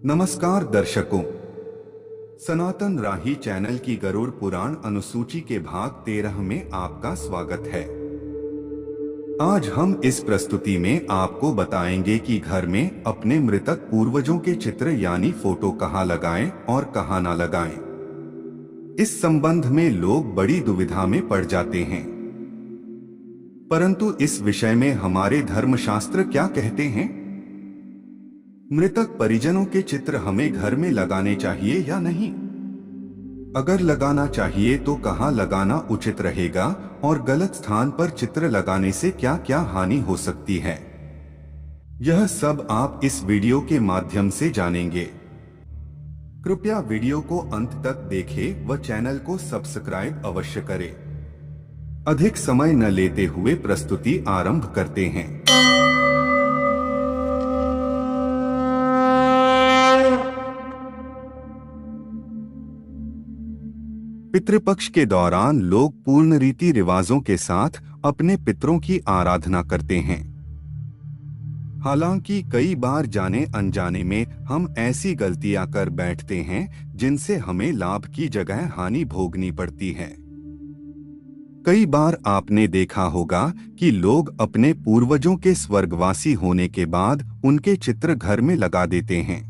नमस्कार दर्शकों, सनातन राही चैनल की गरुड़ पुराण अनुसूची के भाग 13 में आपका स्वागत है। आज हम इस प्रस्तुति में आपको बताएंगे कि घर में अपने मृतक पूर्वजों के चित्र यानी फोटो कहाँ लगाएं और कहाँ ना लगाएं। इस संबंध में लोग बड़ी दुविधा में पड़ जाते हैं, परंतु इस विषय में हमारे धर्मशास्त्र क्या कहते हैं? मृतक परिजनों के चित्र हमें घर में लगाने चाहिए या नहीं? अगर लगाना चाहिए तो कहाँ लगाना उचित रहेगा और गलत स्थान पर चित्र लगाने से क्या क्या हानि हो सकती है, यह सब आप इस वीडियो के माध्यम से जानेंगे। कृपया वीडियो को अंत तक देखें व चैनल को सब्सक्राइब अवश्य करें। अधिक समय न लेते हुए प्रस्तुति आरंभ करते हैं। पितृपक्ष के दौरान लोग पूर्ण रीति रिवाजों के साथ अपने पितरों की आराधना करते हैं। हालांकि कई बार जाने अनजाने में हम ऐसी गलतियां कर बैठते हैं जिनसे हमें लाभ की जगह हानि भोगनी पड़ती है। कई बार आपने देखा होगा कि लोग अपने पूर्वजों के स्वर्गवासी होने के बाद उनके चित्र घर में लगा देते हैं।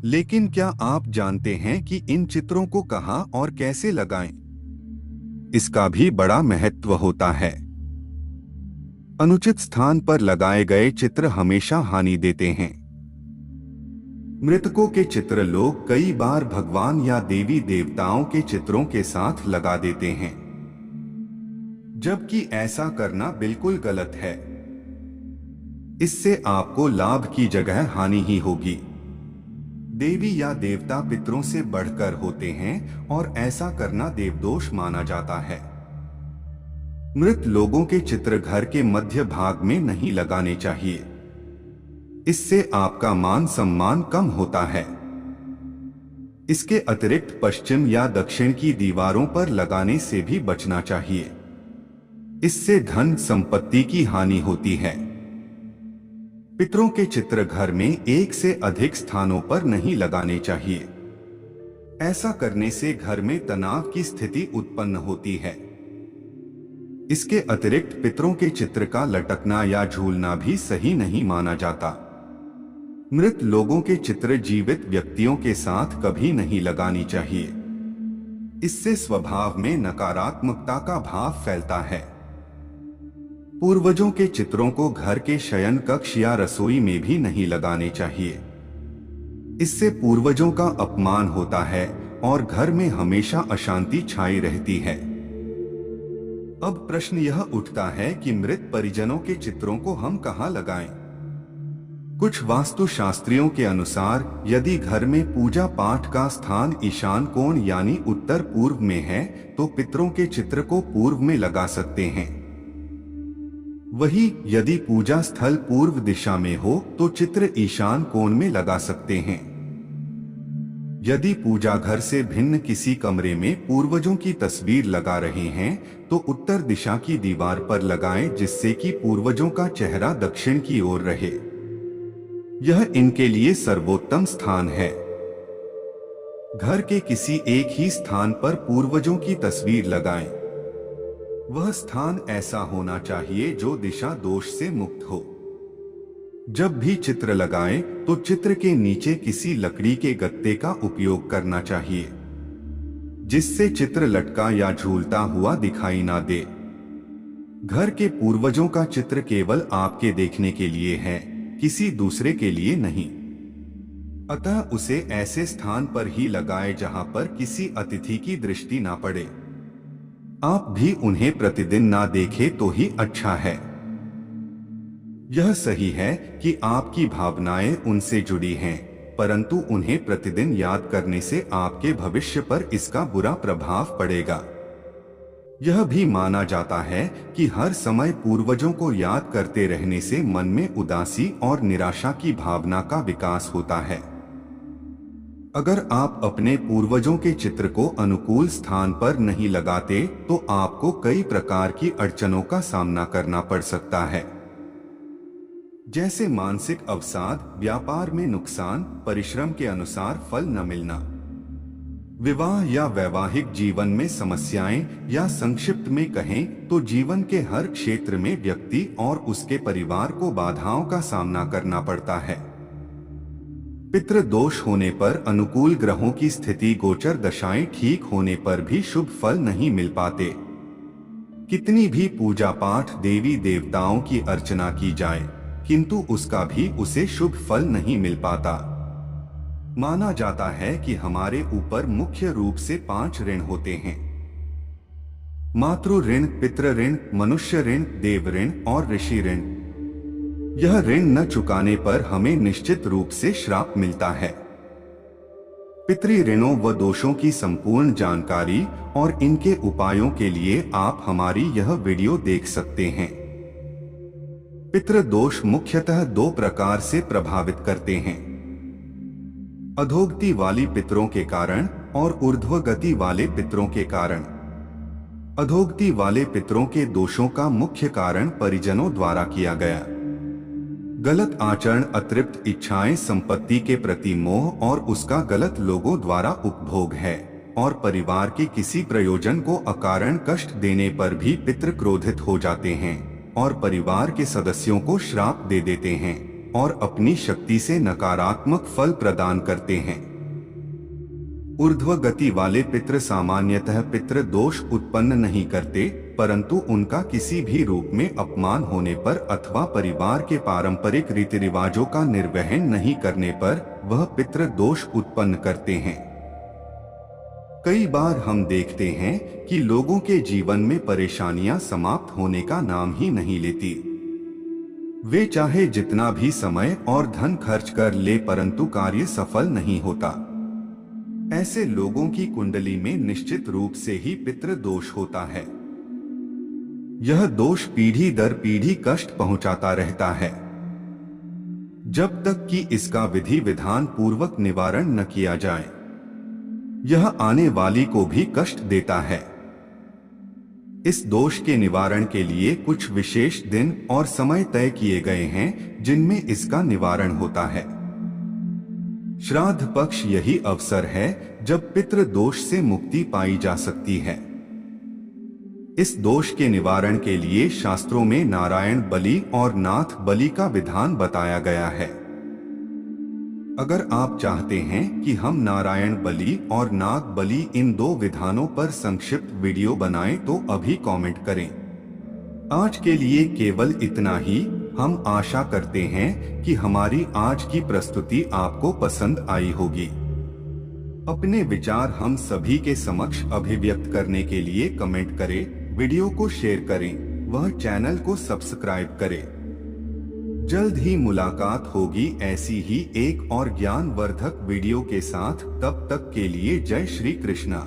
लेकिन क्या आप जानते हैं कि इन चित्रों को कहां और कैसे लगाएं? इसका भी बड़ा महत्व होता है। अनुचित स्थान पर लगाए गए चित्र हमेशा हानि देते हैं। मृतकों के चित्र लोग कई बार भगवान या देवी देवताओं के चित्रों के साथ लगा देते हैं, जबकि ऐसा करना बिल्कुल गलत है। इससे आपको लाभ की जगह हानि ही होगी। देवी या देवता पितरों से बढ़कर होते हैं और ऐसा करना देवदोष माना जाता है। मृत लोगों के चित्र घर के मध्य भाग में नहीं लगाने चाहिए। इससे आपका मान सम्मान कम होता है। इसके अतिरिक्त पश्चिम या दक्षिण की दीवारों पर लगाने से भी बचना चाहिए। इससे धन संपत्ति की हानि होती है। पितरों के चित्र घर में एक से अधिक स्थानों पर नहीं लगाने चाहिए। ऐसा करने से घर में तनाव की स्थिति उत्पन्न होती है। इसके अतिरिक्त पितरों के चित्र का लटकना या झूलना भी सही नहीं माना जाता। मृत लोगों के चित्र जीवित व्यक्तियों के साथ कभी नहीं लगानी चाहिए। इससे स्वभाव में नकारात्मकता का भाव फैलता है। पूर्वजों के चित्रों को घर के शयन कक्ष या रसोई में भी नहीं लगाने चाहिए। इससे पूर्वजों का अपमान होता है और घर में हमेशा अशांति छाई रहती है। अब प्रश्न यह उठता है कि मृत परिजनों के चित्रों को हम कहां लगाएं? कुछ वास्तुशास्त्रियों के अनुसार यदि घर में पूजा पाठ का स्थान ईशान कोण यानी उत्तर पूर्व में है तो पितरों के चित्र को पूर्व में लगा सकते हैं। वही यदि पूजा स्थल पूर्व दिशा में हो तो चित्र ईशान कोण में लगा सकते हैं। यदि पूजा घर से भिन्न किसी कमरे में पूर्वजों की तस्वीर लगा रहे हैं तो उत्तर दिशा की दीवार पर लगाएं, जिससे कि पूर्वजों का चेहरा दक्षिण की ओर रहे। यह इनके लिए सर्वोत्तम स्थान है। घर के किसी एक ही स्थान पर पूर्वजों की तस्वीर लगाएं। वह स्थान ऐसा होना चाहिए जो दिशा दोष से मुक्त हो। जब भी चित्र लगाएं तो चित्र के नीचे किसी लकड़ी के गत्ते का उपयोग करना चाहिए, जिससे चित्र लटका या झूलता हुआ दिखाई ना दे। घर के पूर्वजों का चित्र केवल आपके देखने के लिए है, किसी दूसरे के लिए नहीं। अतः उसे ऐसे स्थान पर ही लगाएं जहां पर किसी अतिथि की दृष्टि ना पड़े। आप भी उन्हें प्रतिदिन ना देखें तो ही अच्छा है। यह सही है कि आपकी भावनाएं उनसे जुड़ी हैं, परंतु उन्हें प्रतिदिन याद करने से आपके भविष्य पर इसका बुरा प्रभाव पड़ेगा। यह भी माना जाता है कि हर समय पूर्वजों को याद करते रहने से मन में उदासी और निराशा की भावना का विकास होता है। अगर आप अपने पूर्वजों के चित्र को अनुकूल स्थान पर नहीं लगाते तो आपको कई प्रकार की अड़चनों का सामना करना पड़ सकता है। जैसे मानसिक अवसाद, व्यापार में नुकसान, परिश्रम के अनुसार फल न मिलना, विवाह या वैवाहिक जीवन में समस्याएं, या संक्षिप्त में कहें तो जीवन के हर क्षेत्र में व्यक्ति और उसके परिवार को बाधाओं का सामना करना पड़ता है। पितृ दोष होने पर अनुकूल ग्रहों की स्थिति, गोचर दशाएं ठीक होने पर भी शुभ फल नहीं मिल पाते। कितनी भी पूजा पाठ, देवी देवताओं की अर्चना की जाए, किंतु उसका भी उसे शुभ फल नहीं मिल पाता। माना जाता है कि हमारे ऊपर मुख्य रूप से 5 ऋण होते हैं: मातृ ऋण, पितृ ऋण, मनुष्य ऋण, देव ऋण और ऋषि ऋण। यह ऋण न चुकाने पर हमें निश्चित रूप से श्राप मिलता है। पितृ ऋणों व दोषों की संपूर्ण जानकारी और इनके उपायों के लिए आप हमारी यह वीडियो देख सकते हैं। पितृ दोष मुख्यतः 2 प्रकार से प्रभावित करते हैं: अधोगति वाली पितरों के कारण और ऊर्ध्वगति वाले पितरों के कारण। अधोगति वाले पितरों के दोषों का मुख्य कारण परिजनों द्वारा किया गया गलत आचरण, अतृप्त इच्छाएं, संपत्ति के प्रति मोह और उसका गलत लोगों द्वारा उपभोग है, और परिवार के किसी प्रयोजन को अकारण कष्ट देने पर भी पितृ क्रोधित हो जाते हैं और परिवार के सदस्यों को श्राप दे देते हैं और अपनी शक्ति से नकारात्मक फल प्रदान करते हैं। ऊर्ध्वगति वाले पितृ सामान्यतः पितृ दोष उत्पन्न नहीं करते, परंतु उनका किसी भी रूप में अपमान होने पर अथवा परिवार के पारंपरिक रीति रिवाजों का निर्वहन नहीं करने पर वह पितृ दोष उत्पन्न करते हैं। कई बार हम देखते हैं कि लोगों के जीवन में परेशानियां समाप्त होने का नाम ही नहीं लेती। वे चाहे जितना भी समय और धन खर्च कर ले, परंतु कार्य सफल नहीं होता। ऐसे लोगों की कुंडली में निश्चित रूप से ही पितृ दोष होता है। यह दोष पीढ़ी दर पीढ़ी कष्ट पहुंचाता रहता है, जब तक कि इसका विधि विधान पूर्वक निवारण न किया जाए। यह आने वाली को भी कष्ट देता है। इस दोष के निवारण के लिए कुछ विशेष दिन और समय तय किए गए हैं जिनमें इसका निवारण होता है। श्राद्ध पक्ष यही अवसर है जब पितृ दोष से मुक्ति पाई जा सकती है। इस दोष के निवारण के लिए शास्त्रों में नारायण बलि और नाथ बलि का विधान बताया गया है। अगर आप चाहते हैं कि हम नारायण बलि और नाग बलि इन 2 विधानों पर संक्षिप्त वीडियो बनाएं तो अभी कमेंट करें। आज के लिए केवल इतना ही। हम आशा करते हैं कि हमारी आज की प्रस्तुति आपको पसंद आई होगी। अपने विचार हम सभी के समक्ष अभिव्यक्त करने के लिए कमेंट करें, वीडियो को शेयर करें, वह चैनल को सब्सक्राइब करें। जल्द ही मुलाकात होगी ऐसी ही एक और ज्ञानवर्धक वीडियो के साथ। तब तक के लिए जय श्री कृष्णा।